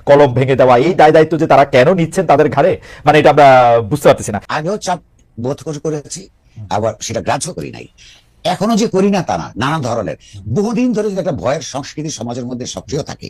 কলম ভেঙে দেওয়া, এই দায় দায়িত্ব যে তারা কেন নিচ্ছেন তাদের ঘাড়ে, মানে এটা আমরা বুঝতে পারতেছি না। আগেও চাপ বোধ করেছি, আবার সেটা গ্রাহ্য করি নাই, এখনো যে করি না তা না। নানা ধরনের বহুদিন ধরে যদি একটা ভয়ের সংস্কৃতি সমাজের মধ্যে সক্রিয় থাকে,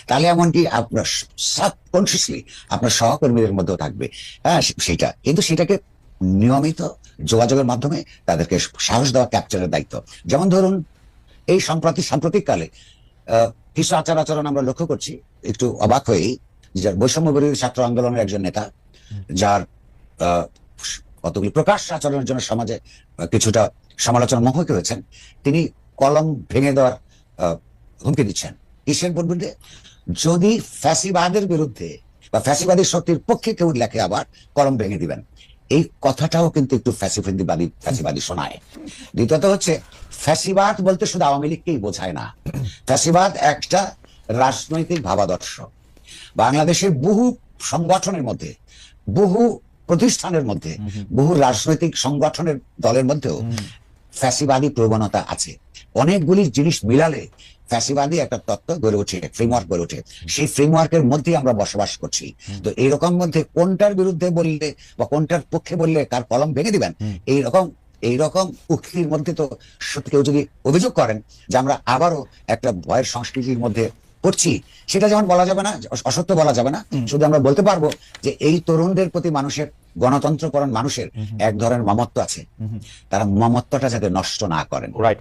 তাহলে এমনকি আপনার সাবকনসিয়াসলি আপনার সহকর্মীদের মধ্যেও থাকবে। হ্যাঁ, সেটা কিন্তু সেটাকে নিয়মিত যোগাযোগের মাধ্যমে তাদেরকে সাহস দেওয়া, ক্যাপচারের দায়িত্ব। যেমন ধরুন, এই সাম্প্রতিককালে কিছু আচার আচরণ আমরা লক্ষ্য করছি, একটু অবাক হয়েই, যার বৈষম্য বিরোধী ছাত্র আন্দোলনের একজন নেতা, যার কতগুলি প্রকাশ্য আচরণের জন্য সমাজে কিছুটা সমালোচনার মুখোমুখি হয়েছেন, তিনি কলম ভেঙে দেওয়ার হুমকি দিচ্ছেন। কিসের বিরুদ্ধে? যদি ফ্যাসিবাদের বিরুদ্ধে বা ফ্যাসিবাদী শক্তির পক্ষে কেউ লেখে, আবার কলম ভেঙে দিবেন। এই কথাটাও কিন্তু একটু ফ্যাসিবাদী শোনায়। দ্বিতীয়ত হচ্ছে, ফ্যাসিবাদ বলতে শুধু আওয়ামী লীগকেই বোঝায় না। ফ্যাসিবাদ একটা রাজনৈতিক ভাবাদর্শ। বাংলাদেশের বহু সংগঠনের মধ্যে, বহু প্রতিষ্ঠানের মধ্যে, বহু রাজনৈতিক সংগঠনের দলের মধ্যেও ফ্যাসিবাদী প্রবণতা আছে। অনেকগুলি জিনিস মিলালে ফ্যাসিবাদী একটা তত্ত্ব গড়ে ওঠে, ফ্রেমওয়ার্ক গড়ে ওঠে। সেই ফ্রেমওয়ার্কের মধ্যেই আমরা বসবাস করছি। তো এইরকম মধ্যে কোনটার বিরুদ্ধে বললে বা কোনটার পক্ষে বললে কার কলম ভেঙে দিবেন, এইরকম উক্তির মধ্যে তো সত্যি কেউ যদি অভিযোগ করেন যে আমরা আবারও একটা ভয়ের সংস্কৃতির মধ্যে করছি, সেটা যেমন বলা যাবে না, অসত্য বলা যাবে না। শুধু আমরা বলতে পারবো যে এই তরুণদের প্রতি মানুষের, গণতন্ত্রপরণ মানুষের এক ধরনের মমত্ব আছে, তারা মমত্বটা যাতে নষ্ট না করেন। Right,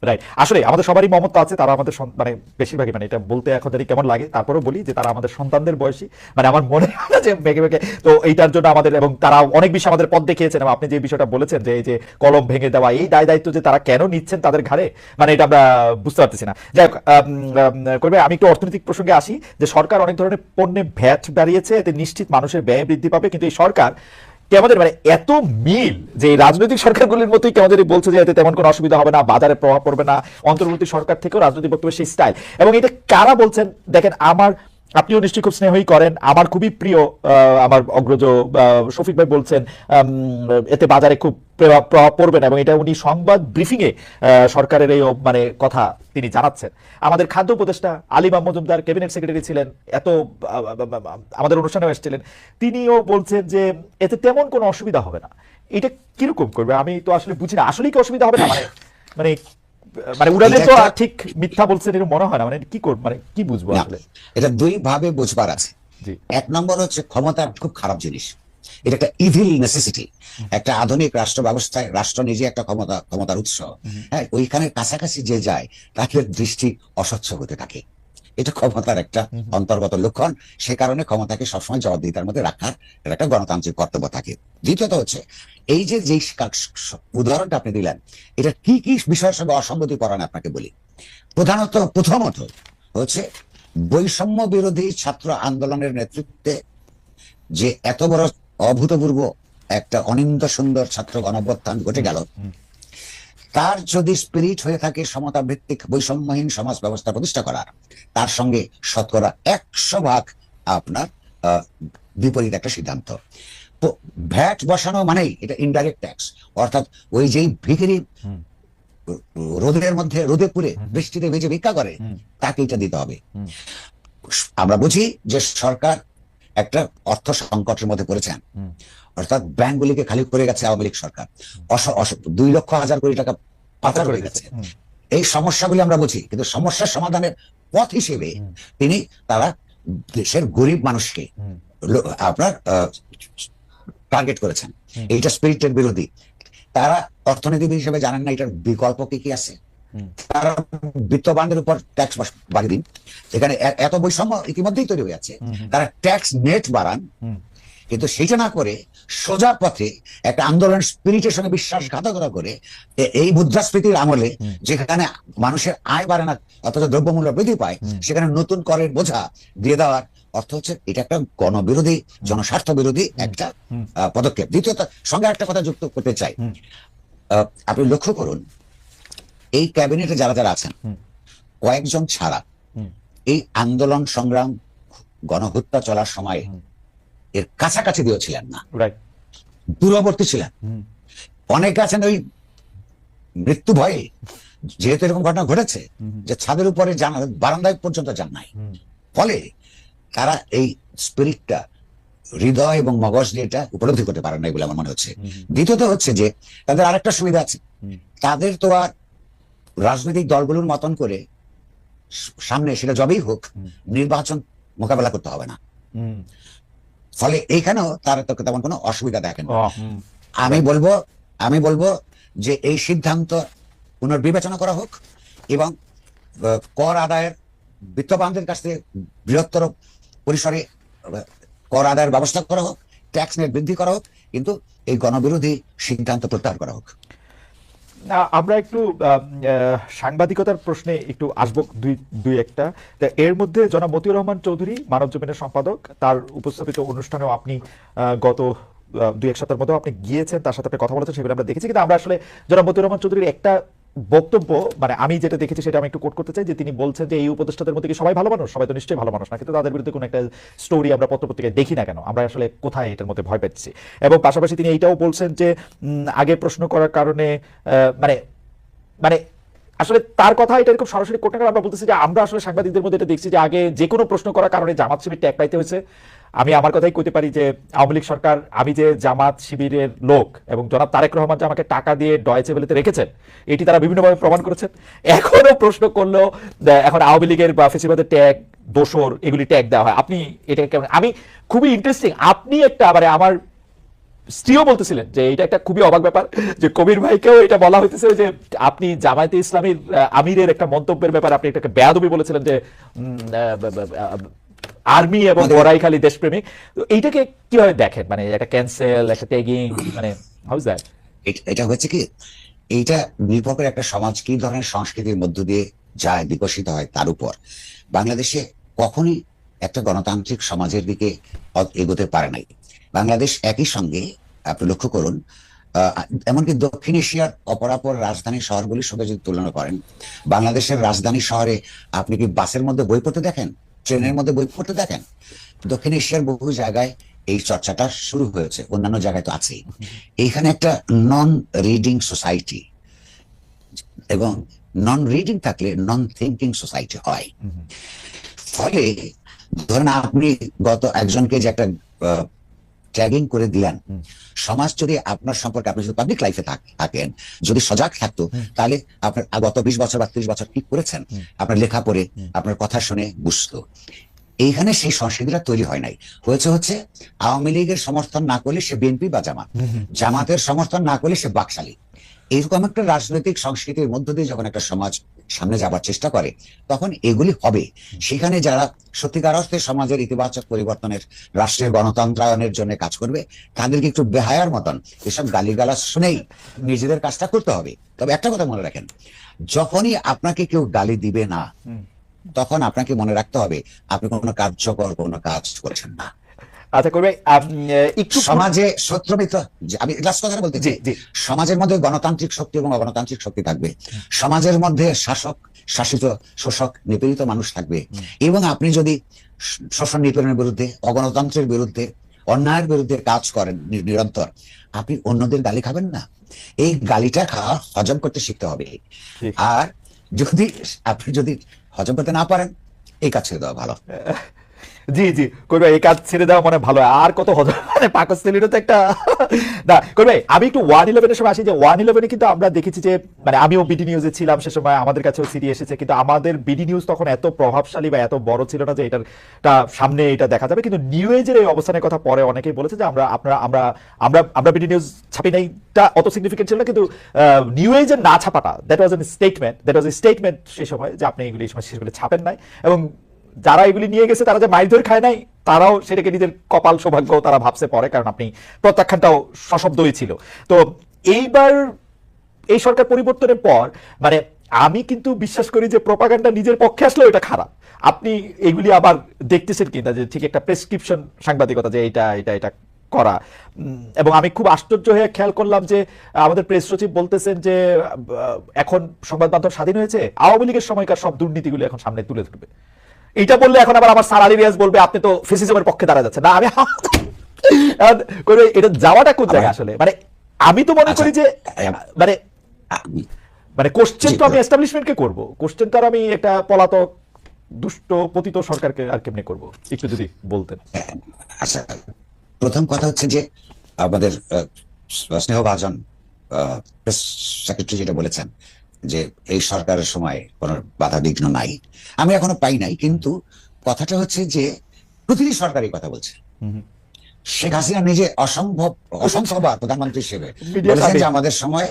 right. আসলে আমাদের সবারই মমত্ব আছে, তারা আমাদের মানে বেশিরভাগই, মানে এটা বলতে এখন জানি কেমন লাগে, তারপরেও বলি যে তারা আমাদের সন্তানদের বয়সী, মানে আমার মনে হয় না যে বেঁকে বেঁকে। তো এইটার জন্য আমাদের, এবং তারা অনেক বেশি আমাদের পথ দেখিয়েছেন, এবং আপনি যে বিষয়টা বলেছেন যে এই যে কলম ভেঙে দেওয়া, এই দায় দায়িত্ব যে তারা কেন নিচ্ছেন তাদের ঘাড়ে, মানে এটা আমরা বুঝতে পারতেছি না। যাই হোক, করবে আমি একটু অর্থনৈতিক প্রসঙ্গে আসি, যে সরকার অনেক ধরনের পণ্যে ভ্যাট বাড়িয়েছে, এতে নিশ্চিত মানুষের ব্যয় বৃদ্ধি পাবে, কিন্তু এই সরকার কেমন মানে এত মিল যে রাজনৈতিক সরকারগুলির মতোই কেমন বলছে যে এতে তেমন কোনো অসুবিধা হবে না, বাজারে প্রভাব পড়বে না, অন্তর্বর্তী সরকার থেকেও রাজনৈতিক বক্তব্যের সেই স্টাইল। এবং এটা কারা বলছেন দেখেন, আপনিও নিশ্চয়ই খুব স্নেহই করেন, আমার খুবই প্রিয় আমার অগ্রজ শফিক ভাই বলছেন এতে বাজারে খুব প্রভাব পড়বে না, এবং এটা উনি সংবাদ ব্রিফিং এ সরকারের এই মানে কথা তিনি জানাচ্ছেন। আমাদের খাদ্য উপদেষ্টা আলিমা মজুমদার ক্যাবিনেট সেক্রেটারি ছিলেন, এত আমাদের অনুষ্ঠানেও এসেছিলেন, তিনিও বলছেন যে এতে তেমন কোনো অসুবিধা হবে না। এটা কিরকম করবে আমি তো আসলে বুঝি না, আসলে কি অসুবিধা হবে না, মানে মানে উড়ালে তো ঠিক মিথ্যা বলছেন এরকম মনে হয় না, মানে কি করব, মানে কি বুঝবো আসলে? এটা দুই ভাবে বুঝবার আছে। এক নম্বর হচ্ছে, ক্ষমতা খুব খারাপ জিনিস, এটা একটা ইভিল নেসেসিটি। একটা আধুনিক রাষ্ট্র ব্যবস্থায় রাষ্ট্র নিজে একটা ক্ষমতার উৎস। হ্যাঁ, ওইখানে কাছাকাছি যে যায় তাকে দৃষ্টি অস্বচ্ছ হতে থাকে, এটা ক্ষমতার একটা অন্তর্গত লক্ষণ। সে কারণে ক্ষমতাকে সবসময় জবাবদিহিতার মধ্যে রাখার একটা গণতান্ত্রিক কর্তব্য থাকে। দ্বিতীয়ত হচ্ছে, এই যে উদাহরণটা আপনি দিলেন, এটা কি কি বিষয়ের সঙ্গে অসঙ্গতি পরায়ণ আপনাকে বলি। প্রথমত হচ্ছে, বৈষম্য বিরোধী ছাত্র আন্দোলনের নেতৃত্বে যে এত বড় অভূতপূর্ব একটা অনিন্দ সুন্দর ছাত্র গণঅভ্যুত্থান ঘটে গেল, তার যদি স্পিরিট হয়ে থাকে সমতা ভিত্তিক বৈষম্যহীন সমাজ ব্যবস্থা প্রতিষ্ঠা করার, তার সঙ্গে শতকরা 100% আপনার বিপরীত একটা সিদ্ধান্ত। ভ্যাট বসানো মানেই এটা ইনডাইরেক্ট ট্যাক্স, অর্থাৎ ওই যেই ভিখারি রোদের মধ্যে রোদে পুড়ে বৃষ্টিতে ভেজে ভিক্ষা করে, তাকে এটা দিতে হবে। আমরা বুঝি যে সরকার একটা অর্থ সংকটের মধ্যে পড়েছেন, অর্থাৎ ব্যাংকগুলিকে খালি করে গেছে আওয়ামী লীগ সরকার, 2,00,000 কোটি টাকা পাচার করে গেছে। এই সমস্যাগুলি আমরা বুঝি, কিন্তু সমস্যার সমাধানের পথ হিসেবে তারা দেশের গরিব মানুষকে আপনার টার্গেট করেছেন। এইটা স্পিরিটের বিরোধী। তারা অর্থনীতিবিদ হিসেবে জানেন না এটার বিকল্প কি কি আছে। তারা বিত্তবানদের উপর ট্যাক্স বাড়িয়ে দিন, এখানে এত বৈষম্য ইতিমধ্যেই তৈরি হয়ে যাচ্ছে, তারা ট্যাক্স নেট বাড়ান, কিন্তু সেটা না করে সোজা পথে একটা আন্দোলন স্পিরিটের সঙ্গে বিশ্বাসঘাতকতা করে এই মুদ্রাস্ফীতির আমলে যেখানে মানুষের আয় বাড়ে না অথচ দ্রব্যমূল্য বৃদ্ধি পায়, সেখানে নতুন করের বোঝা দিয়ে দেওয়ার অর্থ হচ্ছে এটা একটা গণবিরোধী, জনস্বার্থ বিরোধী একটা পদক্ষেপ। দ্বিতীয়ত সঙ্গে একটা কথা যুক্ত করতে চাই, আপনি লক্ষ্য করুন এই ক্যাবিনেটে যারা যারা আছেন, কয়েকজন ছাড়া এই আন্দোলন সংগ্রাম গণহত্যা চলার সময় এর কাছাকাছি দিয়েছিলেন না, দূরবর্তী ছিলেন। অনেকে আছেন ওই মৃত্যু ভয়ে, যেহেতু এরকম ঘটনা ঘটেছে যে ছাদের উপরে বারান্দায় পর্যন্ত যান নাই, ফলে তারা এই স্পিরিটটা হৃদয় এবং মগজ দিয়ে এটা উপলব্ধি করতে পারে না বলে আমার মনে হচ্ছে। দ্বিতীয়ত হচ্ছে যে তাদের আরেকটা সুবিধা আছে, তাদের তো আর রাজনৈতিক দলগুলোর মতন করে সামনে সেটা যবেই হোক নির্বাচন মোকাবেলা করতে হবে না, ফলে এইখানেও তারা তো তেমন কোনো অসুবিধা দেখেন না। আমি বলবো যে এই সিদ্ধান্ত পুনর্বিবেচনা করা হোক এবং কর আদায়ের বিত্তবানদের কাছ থেকে বৃহত্তর পরিসরে কর আদায়ের ব্যবস্থা করা হোক, ট্যাক্স নেট বৃদ্ধি করা হোক, কিন্তু এই গণবিরোধী সিদ্ধান্ত প্রত্যাহার করা হোক। আমরা একটু সাংবাদিকতার প্রশ্নে একটু আসবো দুই একটা। এর মধ্যে জনাব মতিউর রহমান চৌধুরী মানব জমিনের সম্পাদক, তার উপস্থাপিত অনুষ্ঠানেও আপনি গত 2-1 সপ্তাহের মতো আপনি গিয়েছেন, তার সাথে আপনি কথা বলেছেন, সেগুলো আমরা দেখেছি। কিন্তু আমরা আসলে জনাব মতিউর রহমান চৌধুরীর একটা বক্তব্য, মানে আমি যেটা দেখেছি সেটা আমি একটু কোট করতে চাই, যে তিনি বলছেন যে এই উপদেষ্টাদের মধ্যে কি সবাই ভালো মানুষ? সবাই তো নিশ্চয়ই ভালো মানুষ না, কিন্তু তাদের বিরুদ্ধে কোনো একটা স্টোরি আমরা পত্রপত্রিকায় দেখি না কেন, আমরা আসলে কোথায় এটার মধ্যে ভয় পাচ্ছি? এবং পাশাপাশি তিনি এইটাও বলছেন যে আগে প্রশ্ন করার কারণে মানে মানে আসলে তার কথা এটা খুব সরাসরি কোট না করে আমরা বলতেছি যে আমরা আসলে সাংবাদিকদের মধ্যে এটা দেখছি যে আগে যে কোনো প্রশ্ন করার কারণে জামাত শিবির ট্যাগ পাইতে হয়েছে। আমি আমার কথাই কইতে পারি যে আওয়ামী লীগ সরকার, আমি যে জামাত শিবিরের লোক এবং জনাব তারেক রহমান যে আমাকে টাকা দিয়ে ডয়েচে ভেলেতে রেখেছেন, এটি তারা বিভিন্নভাবে প্রমাণ করেছেন। এখনো প্রশ্ন করলেও এখন আওয়ামী লীগের বা ফেসিবাদের ট্যাগ, দোসর, এগুলি ট্যাগ দেওয়া হয়। আপনি এটা কেমন? আমি খুবই ইন্টারেস্টিং, আপনি একটা মানে আমার স্ত্রীও বলতেছিলেন যে এটা একটা খুবই অবাক ব্যাপার যে কবির ভাইকেও এটা বলা হইতেছে যে আপনি জামায়াতে ইসলামীর আমিরের একটা মন্তব্যের ব্যাপারে আপনি এটাকে বেয়াদবি বলেছিলেন, যে আর্মি এবং বড়াইখালী দেশপ্রেমিক। এইটাকে কিভাবে দেখেন? মানে একটা ক্যান্সেল, একটা ট্যাগিং, মানে হাউ ইজ দ্যাট? এটা হচ্ছে কি, এইটা নির্ভর করে একটা সমাজ কি ধরনের সংস্কৃতির মধ্য দিয়ে যায়, বিকশিত হয় তার উপর। বাংলাদেশে কখনই একটা গণতান্ত্রিক সমাজের দিকে এগোতে পারে নাই। বাংলাদেশ একই সঙ্গে আপনি লক্ষ্য করুন, এমনকি দক্ষিণ এশিয়ার অপরাপর রাজধানী শহরগুলির সঙ্গে যদি তুলনা করেন, বাংলাদেশের রাজধানী শহরে আপনি কি বাসের মধ্যে বই পড়তে দেখেন, ট্রেনের মধ্যে বই পড়তে দেখেন? দক্ষিণ এশিয়ার বহু জায়গায় এই চর্চাটা শুরু হয়েছে, অন্যান্য জায়গায় তো আছেই। এইখানে একটা নন রিডিং সোসাইটি, এবং নন রিডিং থাকলে নন থিঙ্কিং সোসাইটি হয়। ফলে ধরেন আপনি গত একজনকে যে একটা ট্যাগিং করে দিলেন, সমাজ যদি আপনার সম্পর্কে, আপনি যদি পাবলিক লাইফে থাকেন, যদি সজাগ থাকতো, তাহলে আপনার গত 20 বছর বা 30 বছর কি করেছেন আপনার লেখা পড়ে, আপনার কথা শুনে বুঝতো। এইখানে সেই সংস্কৃতিটা তৈরি হয় নাই। হচ্ছে আওয়ামী লীগের সমর্থন না করলে সে বিএনপি বা জামাত, জামাতের সমর্থন না করলে সে বাকশালী। এইরকম একটা রাজনৈতিক সংস্কৃতির মধ্য দিয়ে যখন একটা সমাজ সামনে যাবার চেষ্টা করে, তখন এগুলি হবে। সেখানে যারা সত্যিকার অর্থে সমাজের ইতিবাচক পরিবর্তনের, রাষ্ট্রের গণতন্ত্রায়নের জন্য কাজ করবে, তাদেরকে একটু বেহায়ার মতন এসব গালিগালাজ শুনেই নিজেদের কাজটা করতে হবে। তবে একটা কথা মনে রাখেন, যখনই আপনাকে কেউ গালি দিবে না, তখন আপনাকে মনে রাখতে হবে আপনি কোনো কার্যকর কোনো কাজ করছেন না। আচ্ছা করবে একটু সমাজে শত্রুমিত্র, আমি লাস্ট কথা বলতে চাই, সমাজের মধ্যে গণতান্ত্রিক শক্তি এবং অগণতান্ত্রিক শক্তি থাকবে। সমাজের মধ্যে শাসক, শাসিত, শোষক, নিপীড়িত মানুষ থাকবে। এবং আপনি যদি শোষণ নিপীড়নের বিরুদ্ধে, অগণতন্ত্রের বিরুদ্ধে, অন্যায়ের বিরুদ্ধে কাজ করেন নিরন্তর, আপনি অন্যদের গালি খাবেন না। এই গালিটা খাওয়া হজম করতে শিখতে হবে। আর আপনি যদি হজম করতে না পারেন, এই কাজ ছেড়ে দেওয়া ভালো। জি জি করবে, এই কাজ ছেড়ে দেওয়া মানে ভালো। আর কত হজম, মানে পাকস্থলীরও তো একটা না করবে। আমি একটু 111-এর সময় আসি, যে 111-এ কিন্তু আমরা দেখেছি যে, মানে আমিও বিডি নিউজে ছিলাম সে সময়, আমাদের কাছেও সিডি এসেছে, কিন্তু আমাদের বিডি নিউজ তখন এত প্রভাবশালী বা এত বড় ছিল না যে এটার সামনে এটা দেখা যাবে। কিন্তু নিউ এজের এই অবস্থানের কথা পরে অনেকেই বলেছে যে আমরা বিডি নিউজ ছাপি নাই, তা অত সিগনিফিকেন্ট ছিল না, কিন্তু নিউ এজের না ছাপাটা, দ্যাট ওয়াজ এ স্টেটমেন্ট সেই সময়, যে আপনি এগুলি এই সময় শেষ করে ছাপেন নাই। এবং যারা এগুলি নিয়ে গেছে, তারা যে মাইর খায় নাই, তারাও সেটাকে নিজের কপাল সৌভাগ্য তারা ভাবছে পরে, কারণ আপনি প্রত্যাখ্যানটাও সশব্দই ছিল। তো এইবার এই সরকার পরিবর্তনের পর, মানে আমি কিন্তু বিশ্বাস করি যে প্রপাগান্ডা নিজের পক্ষে আসলেও এটা খারাপ। আপনি এগুলি আবার দেখতেছেন কিনা, যে ঠিক একটা প্রেসক্রিপশন সাংবাদিকতা, যে এটা এটা এটা করা। এবং আমি খুব আশ্চর্য হয়ে খেয়াল করলাম যে আমাদের প্রেস সচিব বলতেছেন যে এখন সংবাদ মাধ্যম স্বাধীন হয়েছে, আওয়ামী লীগের সময়কার সব দুর্নীতিগুলো এখন সামনে তুলে ধরবে। এটা বললে এখন আবার আমার স্যার আলী রিয়াজ বলবে আপনি তো ফেসিজমের পক্ষে দাঁড়া যাচ্ছে না। আমি এটা যাওয়াটা কোন জায়গায় আসলে, মানে আমি তো মনে করি যে মানে কোশ্চেন তো আমি এস্টাবলিশমেন্টকে করব, কোশ্চেন তো আর আমি একটা পলাতক দুষ্ট পতিত সরকারকে আর কেমনে করব, একটু যদি বলতেন। আচ্ছা, প্রথম কথা হচ্ছে যে আমাদের স্নেহভাজন প্রেস সেক্রেটারি যেটা বলেছেন যে এই সরকারের সময় কোনো বাধা বিঘ্ন নাই, আমি এখনো পাই নাই, কিন্তু কথাটা হচ্ছে যে প্রতিটি সরকারই কথা বলছে। শেখ হাসিনা নিজে অসংখ্যবার প্রধানমন্ত্রী হিসেবে বলেছেন যে আমাদের সময়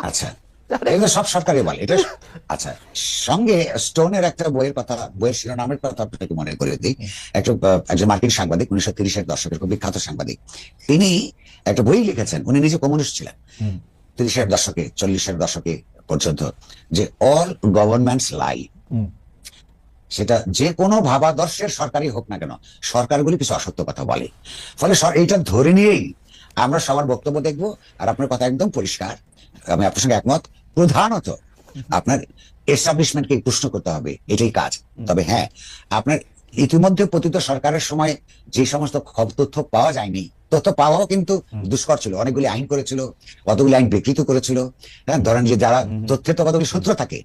আচ্ছা, এগুলো সব সরকারই বলে এটা। আচ্ছা, সঙ্গে স্টোনের একটা বইয়ের শিরোনামের কথা আপনাকে মনে করে দিই। একজন মার্কিন সাংবাদিক 1930-এর দশকের খুব বিখ্যাত সাংবাদিক, তিনি একটা বই লিখেছেন, উনি নিজে কমিউনিস্ট ছিলেন 30-এর দশকে 40-এর দশকে পর্যন্ত, যে অল গভর্নমেন্টস লাই। সেটা যে কোনো ভাবাদর্শের সরকারই হোক না কেন, সরকারগুলি কিছু অসত্য কথা বলে। ফলে এইটা ধরে নিয়েই আমরা সবার বক্তব্য দেখব। আর আপনার কথা একদম পরিষ্কার, আমি আপনার সঙ্গে একমত। প্রধানত আপনার এস্টাবলিশমেন্টকে প্রশ্ন করতে হবে, এটাই কাজ। তবে হ্যাঁ, আপনার ইতিমধ্যে পতিত সরকারের সময় যে সমস্ত তথ্য পাওয়া যায়নি, তথ্য পাওয়াও কিন্তু দুষ্কর ছিল। অনেকগুলি আইন করেছিল, কতগুলি আইন বিকৃত করেছিল। হ্যাঁ, ধরেন যে যারা তথ্যের তো কতগুলি সূত্র থাকে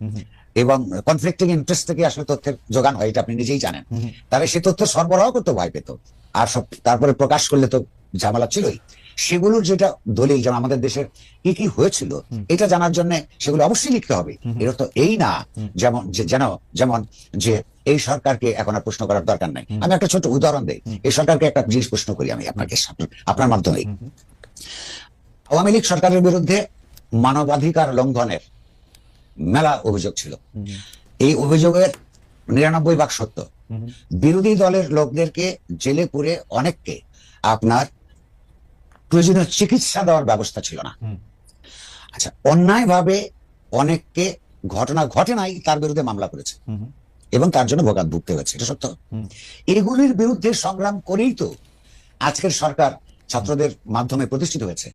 এবং কনফ্লিক্টিং ইন্টারেস্ট থেকে আসলে তথ্যের যোগান হয়, এটা আপনি নিজেই জানেন। তাহলে সে তথ্য সরবরাহ করতে ভয় পেত, আর সব তারপরে প্রকাশ করলে তো ঝামেলা ছিলই। সেগুলোর যেটা দলিল, যেমন আমাদের দেশের কি কি হয়েছিল এটা জানার জন্য সেগুলো অবশ্যই লিখতে হবে। এটা তো এই না যেমন যে এই সরকারকে এখন আর প্রশ্ন করার দরকার নাই। আমি একটা ছোট উদাহরণ দেই, এই সরকারকে একটা জিনিস প্রশ্ন করি আমি আপনার মাধ্যমে। আওয়ামী লীগ সরকারের বিরুদ্ধে মানবাধিকার লঙ্ঘনের মেলা অভিযোগ ছিল। এই অভিযোগের 99% সত্য। বিরোধী দলের লোকদেরকে জেলে পুরে অনেককে আপনার প্রয়োজনীয় চিকিৎসা দেওয়ার ব্যবস্থা ছিল না। আচ্ছা, অন্যায় ভাবে অনেককে ঘটনা ঘটে নাই তার বিরুদ্ধে মামলা করেছে এবং তার জন্য ভুগতে হয়েছে, এটা সত্য। এগুলির বিরুদ্ধে সংগ্রাম করেই তো আজকের সরকার ছাত্রদের মাধ্যমে প্রতিষ্ঠিত হয়েছে।